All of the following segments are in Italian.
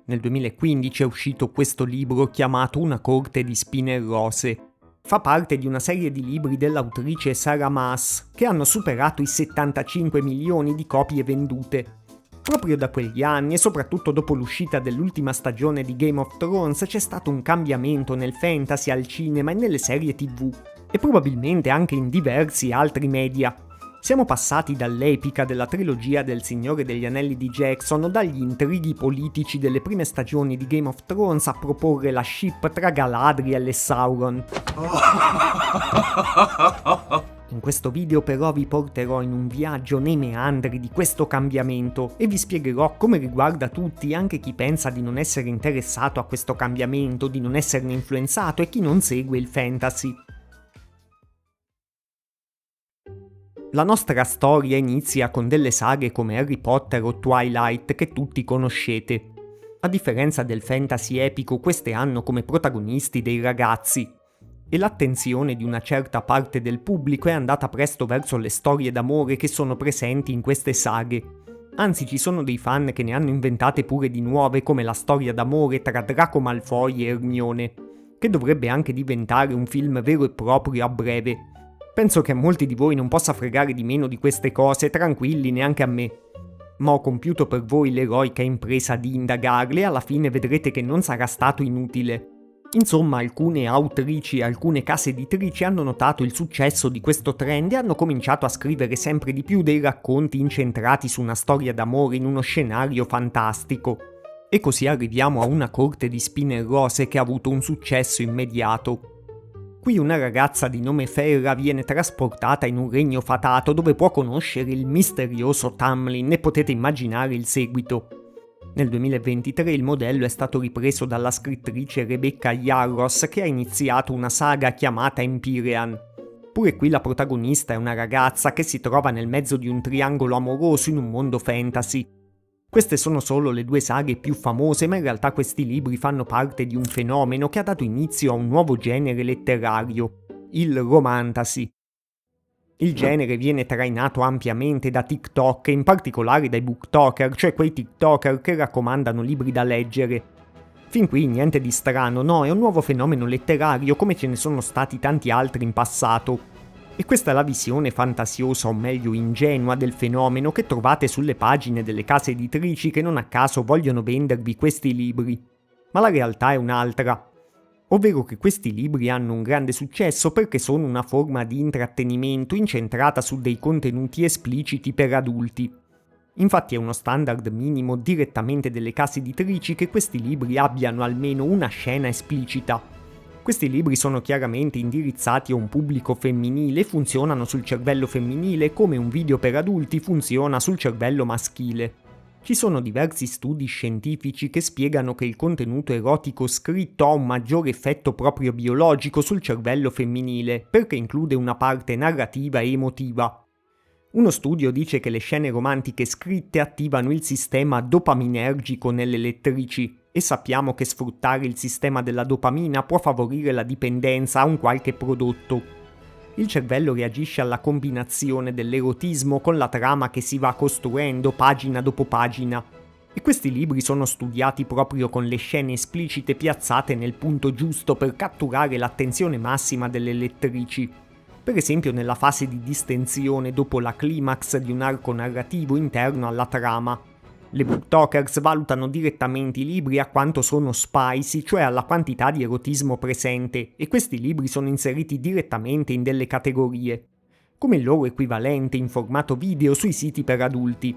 Nel 2015 è uscito questo libro chiamato Una corte di spine rose. Fa parte di una serie di libri dell'autrice Sarah Maas, che hanno superato i 75 milioni di copie vendute. Proprio da quegli anni, e soprattutto dopo l'uscita dell'ultima stagione di Game of Thrones, c'è stato un cambiamento nel fantasy al cinema e nelle serie TV, e probabilmente anche in diversi altri media. Siamo passati dall'epica della trilogia del Signore degli Anelli di Jackson o dagli intrighi politici delle prime stagioni di Game of Thrones a proporre la ship tra Galadriel e Sauron. In questo video però vi porterò in un viaggio nei meandri di questo cambiamento e vi spiegherò come riguarda tutti, anche chi pensa di non essere interessato a questo cambiamento, di non esserne influenzato e chi non segue il fantasy. La nostra storia inizia con delle saghe come Harry Potter o Twilight che tutti conoscete. A differenza del fantasy epico, queste hanno come protagonisti dei ragazzi, e l'attenzione di una certa parte del pubblico è andata presto verso le storie d'amore che sono presenti in queste saghe. Anzi, ci sono dei fan che ne hanno inventate pure di nuove, come la storia d'amore tra Draco Malfoy e Hermione, che dovrebbe anche diventare un film vero e proprio a breve. Penso che a molti di voi non possa fregare di meno di queste cose, tranquilli, neanche a me. Ma ho compiuto per voi l'eroica impresa di indagarle e alla fine vedrete che non sarà stato inutile. Insomma, alcune autrici e alcune case editrici hanno notato il successo di questo trend e hanno cominciato a scrivere sempre di più dei racconti incentrati su una storia d'amore in uno scenario fantastico. E così arriviamo a Una corte di spine rose che ha avuto un successo immediato. Qui una ragazza di nome Feyre viene trasportata in un regno fatato dove può conoscere il misterioso Tamlin e potete immaginare il seguito. Nel 2023 il modello è stato ripreso dalla scrittrice Rebecca Yarros, che ha iniziato una saga chiamata Empyrean. Pure qui la protagonista è una ragazza che si trova nel mezzo di un triangolo amoroso in un mondo fantasy. Queste sono solo le due saghe più famose, ma in realtà questi libri fanno parte di un fenomeno che ha dato inizio a un nuovo genere letterario, il romantasy. Il genere viene trainato ampiamente da TikTok e in particolare dai booktoker, cioè quei TikToker che raccomandano libri da leggere. Fin qui niente di strano, no? È un nuovo fenomeno letterario come ce ne sono stati tanti altri in passato. E questa è la visione fantasiosa o meglio ingenua del fenomeno che trovate sulle pagine delle case editrici che non a caso vogliono vendervi questi libri. Ma la realtà è un'altra. Ovvero che questi libri hanno un grande successo perché sono una forma di intrattenimento incentrata su dei contenuti espliciti per adulti. Infatti è uno standard minimo direttamente delle case editrici che questi libri abbiano almeno una scena esplicita. Questi libri sono chiaramente indirizzati a un pubblico femminile e funzionano sul cervello femminile come un video per adulti funziona sul cervello maschile. Ci sono diversi studi scientifici che spiegano che il contenuto erotico scritto ha un maggiore effetto proprio biologico sul cervello femminile, perché include una parte narrativa e emotiva. Uno studio dice che le scene romantiche scritte attivano il sistema dopaminergico nelle lettrici, e sappiamo che sfruttare il sistema della dopamina può favorire la dipendenza a un qualche prodotto. Il cervello reagisce alla combinazione dell'erotismo con la trama che si va costruendo pagina dopo pagina, e questi libri sono studiati proprio con le scene esplicite piazzate nel punto giusto per catturare l'attenzione massima delle lettrici. Per esempio nella fase di distensione dopo la climax di un arco narrativo interno alla trama. Le booktokers valutano direttamente i libri a quanto sono spicy, cioè alla quantità di erotismo presente, e questi libri sono inseriti direttamente in delle categorie, come il loro equivalente in formato video sui siti per adulti.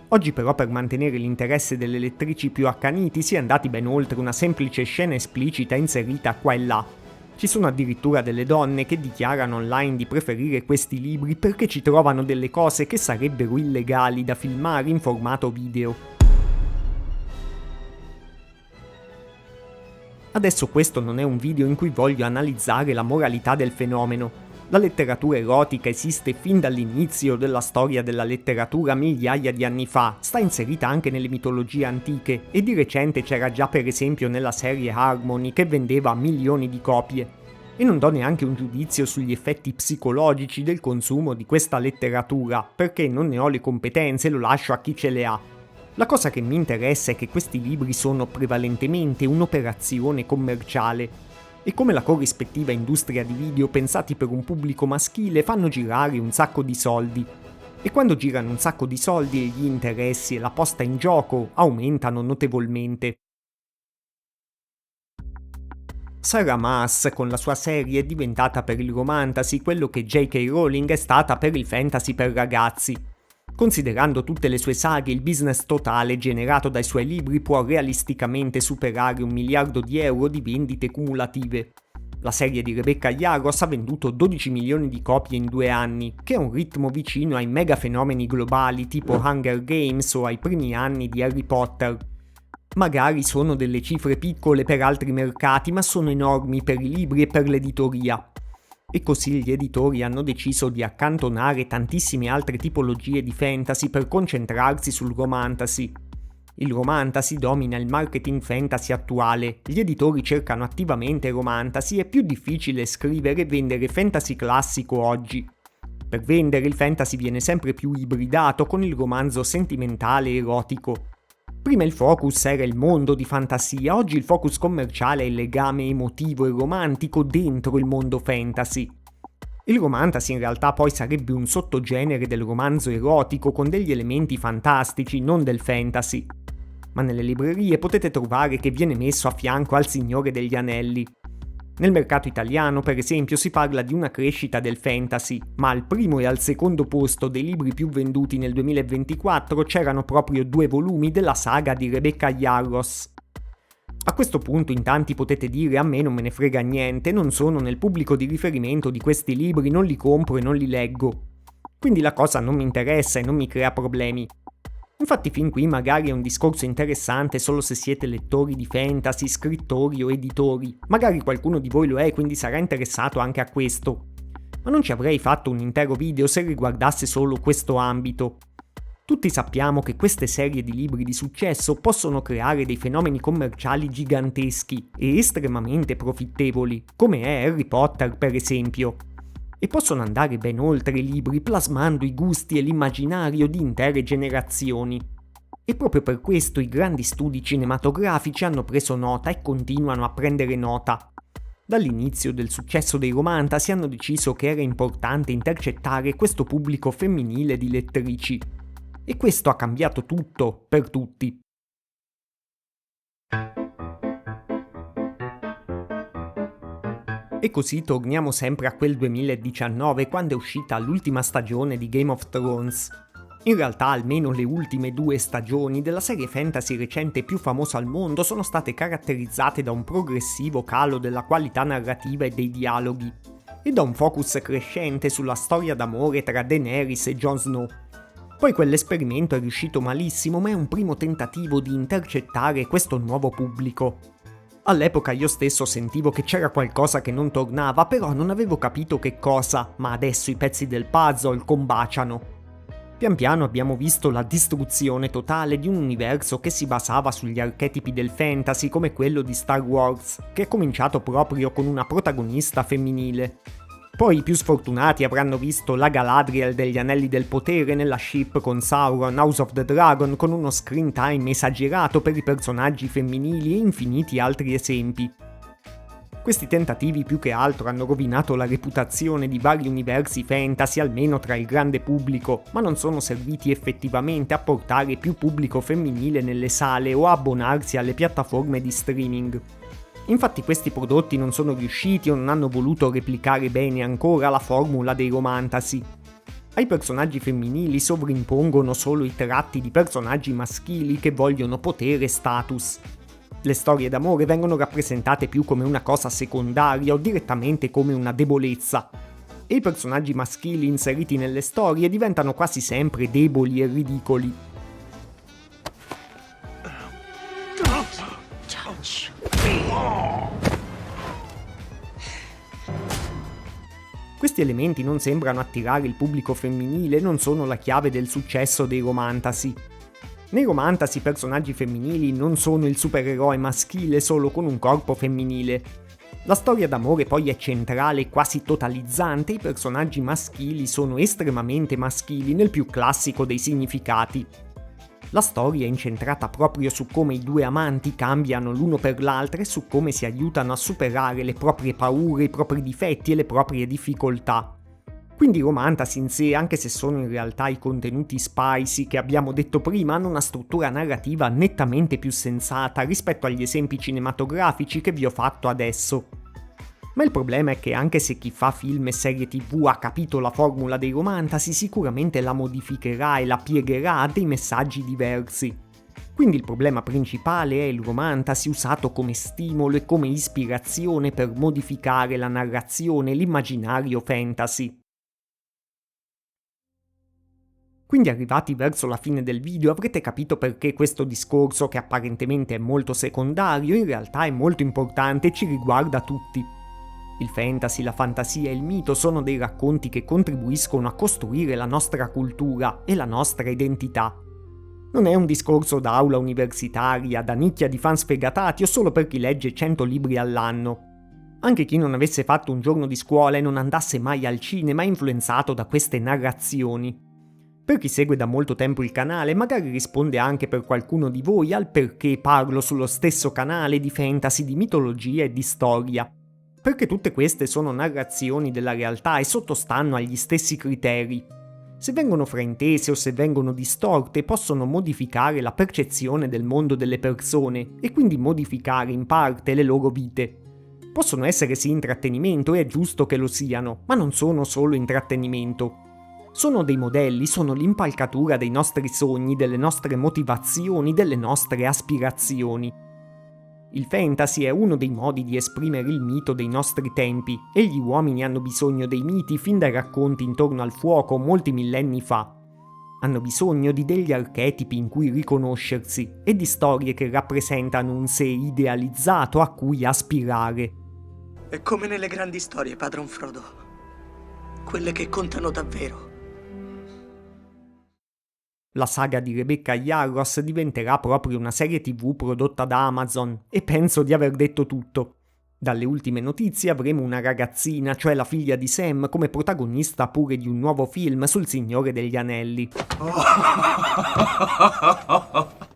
Oggi però per mantenere l'interesse delle lettrici più accaniti si è andati ben oltre una semplice scena esplicita inserita qua e là. Ci sono addirittura delle donne che dichiarano online di preferire questi libri perché ci trovano delle cose che sarebbero illegali da filmare in formato video. Adesso questo non è un video in cui voglio analizzare la moralità del fenomeno. La letteratura erotica esiste fin dall'inizio della storia della letteratura migliaia di anni fa, sta inserita anche nelle mitologie antiche e di recente c'era già per esempio nella serie Harmony che vendeva milioni di copie. E non do neanche un giudizio sugli effetti psicologici del consumo di questa letteratura, perché non ne ho le competenze e lo lascio a chi ce le ha. La cosa che mi interessa è che questi libri sono prevalentemente un'operazione commerciale e come la corrispettiva industria di video pensati per un pubblico maschile fanno girare un sacco di soldi. E quando girano un sacco di soldi gli interessi e la posta in gioco aumentano notevolmente. Sarah Maas con la sua serie è diventata per il romantasy quello che J.K. Rowling è stata per il fantasy per ragazzi. Considerando tutte le sue saghe, il business totale generato dai suoi libri può realisticamente superare 1 miliardo di euro di vendite cumulative. La serie di Rebecca Yarros ha venduto 12 milioni di copie in 2 anni, che è un ritmo vicino ai mega fenomeni globali tipo Hunger Games o ai primi anni di Harry Potter. Magari sono delle cifre piccole per altri mercati, ma sono enormi per i libri e per l'editoria. E così gli editori hanno deciso di accantonare tantissime altre tipologie di fantasy per concentrarsi sul romantasy. Il romantasy domina il marketing fantasy attuale, gli editori cercano attivamente romantasy, è più difficile scrivere e vendere fantasy classico oggi. Per vendere il fantasy viene sempre più ibridato con il romanzo sentimentale e erotico. Prima il focus era il mondo di fantasia, oggi il focus commerciale è il legame emotivo e romantico dentro il mondo fantasy. Il romantasy in realtà poi sarebbe un sottogenere del romanzo erotico con degli elementi fantastici, non del fantasy. Ma nelle librerie potete trovare che viene messo a fianco al Signore degli Anelli. Nel mercato italiano, per esempio, si parla di una crescita del fantasy, ma al primo e al secondo posto dei libri più venduti nel 2024 c'erano proprio 2 volumi della saga di Rebecca Yarros. A questo punto in tanti potete dire a me non me ne frega niente, non sono nel pubblico di riferimento di questi libri, non li compro e non li leggo. Quindi la cosa non mi interessa e non mi crea problemi. Infatti fin qui magari è un discorso interessante solo se siete lettori di fantasy, scrittori o editori. Magari qualcuno di voi lo è, quindi sarà interessato anche a questo. Ma non ci avrei fatto un intero video se riguardasse solo questo ambito. Tutti sappiamo che queste serie di libri di successo possono creare dei fenomeni commerciali giganteschi e estremamente profittevoli, come è Harry Potter per esempio. E possono andare ben oltre i libri, plasmando i gusti e l'immaginario di intere generazioni. E proprio per questo i grandi studi cinematografici hanno preso nota e continuano a prendere nota. Dall'inizio del successo dei romantasy hanno deciso che era importante intercettare questo pubblico femminile di lettrici. E questo ha cambiato tutto per tutti. E così torniamo sempre a quel 2019 quando è uscita l'ultima stagione di Game of Thrones. In realtà almeno le ultime 2 stagioni della serie fantasy recente più famosa al mondo sono state caratterizzate da un progressivo calo della qualità narrativa e dei dialoghi, e da un focus crescente sulla storia d'amore tra Daenerys e Jon Snow. Poi quell'esperimento è riuscito malissimo, ma è un primo tentativo di intercettare questo nuovo pubblico. All'epoca io stesso sentivo che c'era qualcosa che non tornava, però non avevo capito che cosa, ma adesso i pezzi del puzzle combaciano. Pian piano abbiamo visto la distruzione totale di un universo che si basava sugli archetipi del fantasy come quello di Star Wars, che è cominciato proprio con una protagonista femminile. Poi i più sfortunati avranno visto la Galadriel degli Anelli del Potere nella ship con Sauron House of the Dragon con uno screen time esagerato per i personaggi femminili e infiniti altri esempi. Questi tentativi più che altro hanno rovinato la reputazione di vari universi fantasy almeno tra il grande pubblico, ma non sono serviti effettivamente a portare più pubblico femminile nelle sale o a abbonarsi alle piattaforme di streaming. Infatti questi prodotti non sono riusciti o non hanno voluto replicare bene ancora la formula dei romantasy. Ai personaggi femminili sovrimpongono solo i tratti di personaggi maschili che vogliono potere e status. Le storie d'amore vengono rappresentate più come una cosa secondaria o direttamente come una debolezza. E i personaggi maschili inseriti nelle storie diventano quasi sempre deboli e ridicoli. Questi elementi non sembrano attirare il pubblico femminile e non sono la chiave del successo dei romantasy. Nei romantasy i personaggi femminili non sono il supereroe maschile solo con un corpo femminile. La storia d'amore poi è centrale e quasi totalizzante, i personaggi maschili sono estremamente maschili nel più classico dei significati. La storia è incentrata proprio su come i due amanti cambiano l'uno per l'altra e su come si aiutano a superare le proprie paure, i propri difetti e le proprie difficoltà. Quindi Romantasy in sé, anche se sono in realtà i contenuti spicy che abbiamo detto prima, hanno una struttura narrativa nettamente più sensata rispetto agli esempi cinematografici che vi ho fatto adesso. Ma il problema è che anche se chi fa film e serie TV ha capito la formula dei Romantasy, sicuramente la modificherà e la piegherà a dei messaggi diversi. Quindi il problema principale è il Romantasy usato come stimolo e come ispirazione per modificare la narrazione e l'immaginario fantasy. Quindi arrivati verso la fine del video avrete capito perché questo discorso, che apparentemente è molto secondario, in realtà è molto importante e ci riguarda tutti. Il fantasy, la fantasia e il mito sono dei racconti che contribuiscono a costruire la nostra cultura e la nostra identità. Non è un discorso da aula universitaria, da nicchia di fan sfegatati o solo per chi legge 100 libri all'anno. Anche chi non avesse fatto un giorno di scuola e non andasse mai al cinema è influenzato da queste narrazioni. Per chi segue da molto tempo il canale, magari risponde anche per qualcuno di voi al perché parlo sullo stesso canale di fantasy, di mitologia e di storia. Perché tutte queste sono narrazioni della realtà e sottostanno agli stessi criteri. Se vengono fraintese o se vengono distorte, possono modificare la percezione del mondo delle persone e quindi modificare in parte le loro vite. Possono essere sì intrattenimento e è giusto che lo siano, ma non sono solo intrattenimento. Sono dei modelli, sono l'impalcatura dei nostri sogni, delle nostre motivazioni, delle nostre aspirazioni. Il fantasy è uno dei modi di esprimere il mito dei nostri tempi, e gli uomini hanno bisogno dei miti fin dai racconti intorno al fuoco molti millenni fa. Hanno bisogno di degli archetipi in cui riconoscersi e di storie che rappresentano un sé idealizzato a cui aspirare. È come nelle grandi storie, padron Frodo. Quelle che contano davvero. La saga di Rebecca Yarros diventerà proprio una serie TV prodotta da Amazon, e penso di aver detto tutto. Dalle ultime notizie avremo una ragazzina, cioè la figlia di Sam, come protagonista pure di un nuovo film sul Signore degli Anelli.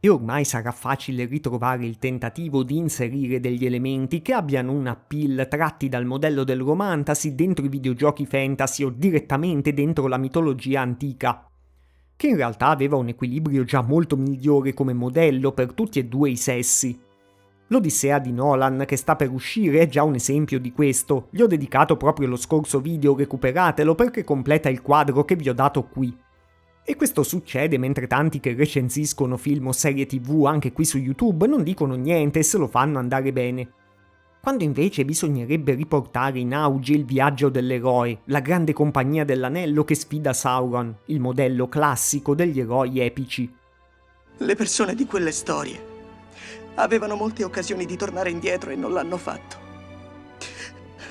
E ormai sarà facile ritrovare il tentativo di inserire degli elementi che abbiano un appeal tratti dal modello del Romantasy dentro i videogiochi fantasy o direttamente dentro la mitologia antica, che in realtà aveva un equilibrio già molto migliore come modello per tutti e due i sessi. L'Odissea di Nolan, che sta per uscire, è già un esempio di questo. Gli ho dedicato proprio lo scorso video, recuperatelo perché completa il quadro che vi ho dato qui. E questo succede mentre tanti che recensiscono film o serie TV anche qui su YouTube non dicono niente e se lo fanno andare bene. Quando invece bisognerebbe riportare in auge il viaggio dell'eroe, la grande compagnia dell'anello che sfida Sauron, il modello classico degli eroi epici. Le persone di quelle storie avevano molte occasioni di tornare indietro e non l'hanno fatto.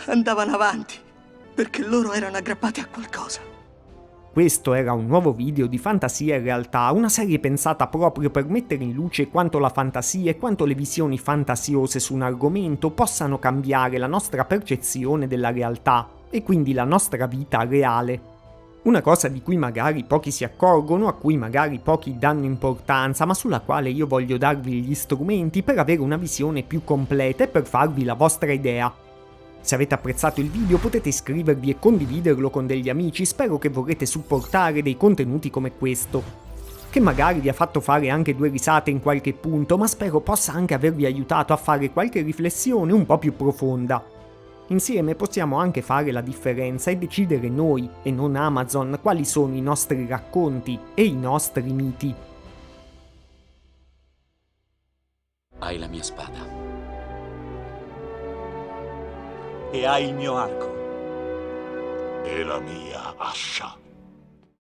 Andavano avanti perché loro erano aggrappati a qualcosa. Questo era un nuovo video di Fantasia e Realtà, una serie pensata proprio per mettere in luce quanto la fantasia e quanto le visioni fantasiose su un argomento possano cambiare la nostra percezione della realtà e quindi la nostra vita reale. Una cosa di cui magari pochi si accorgono, a cui magari pochi danno importanza, ma sulla quale io voglio darvi gli strumenti per avere una visione più completa e per farvi la vostra idea. Se avete apprezzato il video potete iscrivervi e condividerlo con degli amici, spero che vorrete supportare dei contenuti come questo, che magari vi ha fatto fare anche due risate in qualche punto, ma spero possa anche avervi aiutato a fare qualche riflessione un po' più profonda. Insieme possiamo anche fare la differenza e decidere noi, e non Amazon, quali sono i nostri racconti e i nostri miti. Hai la mia spada. E hai il mio arco. E la mia ascia.